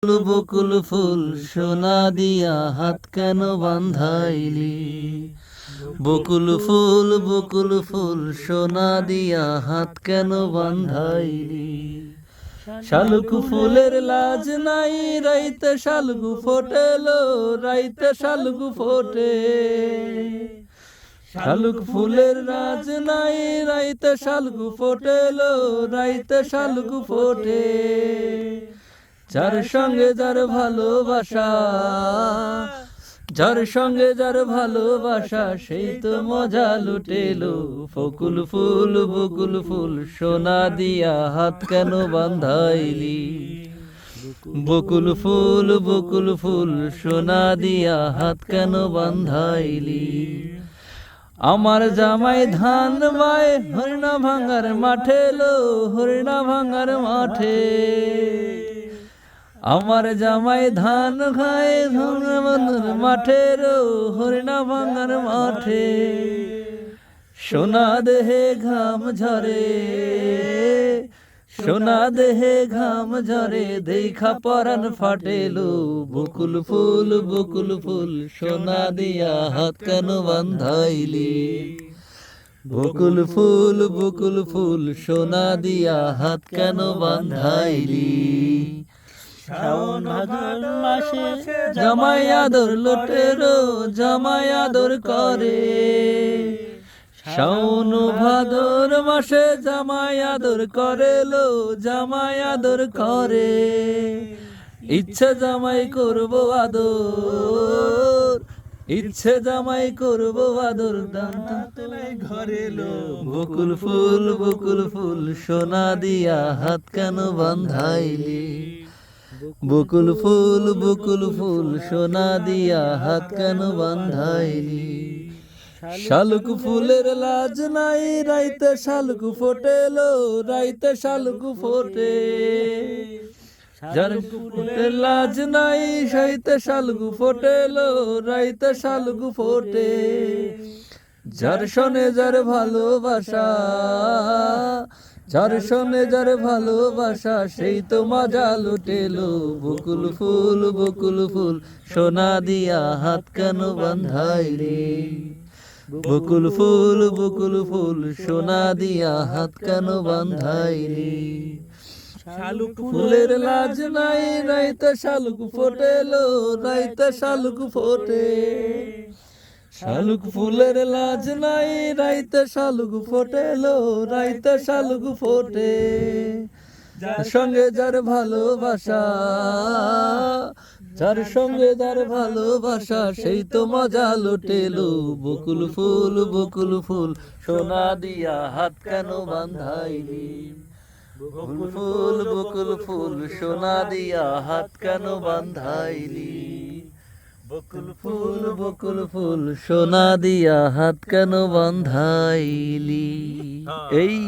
বকুল ফুল সোনা দিয়া হাত কেন বান্ধাইলি? বকুল ফুল সোনা দিয়া হাত কেন বান্ধাইলি? শালুক ফুলের লাজ নাই, রাইতে শালুক ফোটেলো, রাইতে শালুক ফোটে। শালুক ফুলের রাজ নাই, রাইতে শালুক ফোটেলো, রাইতে শালুক ফোটে। যার সঙ্গে যার ভালোবাসা, যার সঙ্গে যার ভালোবাসা, সেই তো মজা লুটেলো। বকুল ফুল সোনা দিয়া হাত কেন বান্ধাইলি? বকুল ফুল সোনা দিয়া হাত কেন বান্ধাইলি? আমার জামাই ধান বায় হরিণা ভাঙার মাঠে লো, হরিণা ভাঙার মাঠে। আমার জামাই ধান খায় ধনবন্ধুর মাঠে রো, হরিণা ভাঙার মাঠে। সোনা দেহে ঘাম ঝরে, সোনা দেহে ঘাম ঝরে, দেখা পরাণ ফাটেলো। বকুল ফুল সোনা দিয়া হাত কেন বান্ধাইলি? বকুল ফুল সোনা দিয়া হাত কেন বান্ধাইলি? শ্রাবণ ভাদর মাসে জামাই আদর লোটেরো, জামাই আদর করে। শাওন ভাদর মাসে জামাই আদর করে লো, জামাই আদর করে। ইচ্ছে জামাই করব আদর, ইচ্ছে জামাই করব আদর, তলায় ঘরে লো। বকুল ফুল সোনা দিয়া হাত কেন বান্ধাইলি? বকুল ফুল সোনা দিয়া হাত কেন বান্ধাইলি? শালুক ফুলের লাজ নাই, রাইতে শালুক ফোটেলো, রাইতে শালুক ফোটে। যার ফুলের লাজ নাই, সাইতে শালুক ফোটেলো, রাইতে শালুক ফোটে। যার শোনে যার ভালোবাসা, যার শোনে যার ভালোবাসা, সেই তো মজা লুটেলো। বকুল ফুল সোনা দিয়া হাত কেন বান্ধাইলি? বকুল ফুল সোনা দিয়া হাত কেন বান্ধাইলি? শালুক ফুলের লাজ নাই, রাইতে শালুক ফোটেলো, রাইতে শালুক ফোটে। শালুক ফুলের লাজ নাই, রাইতে শালুক ফোটেলো, রাইতে শালুক ফোটে। যার সঙ্গে যার ভালোবাসা, যার সঙ্গে যার ভালোবাসা, সেই তো মজা লুটেলো। বকুল ফুল সোনা দিয়া হাত কেন বান্ধাইলি? বকুল ফুল সোনা দিয়া হাত কেন বান্ধাইলি? বকুল ফুল সোনা দিয়া হাত কেন বান্ধাইলি? এই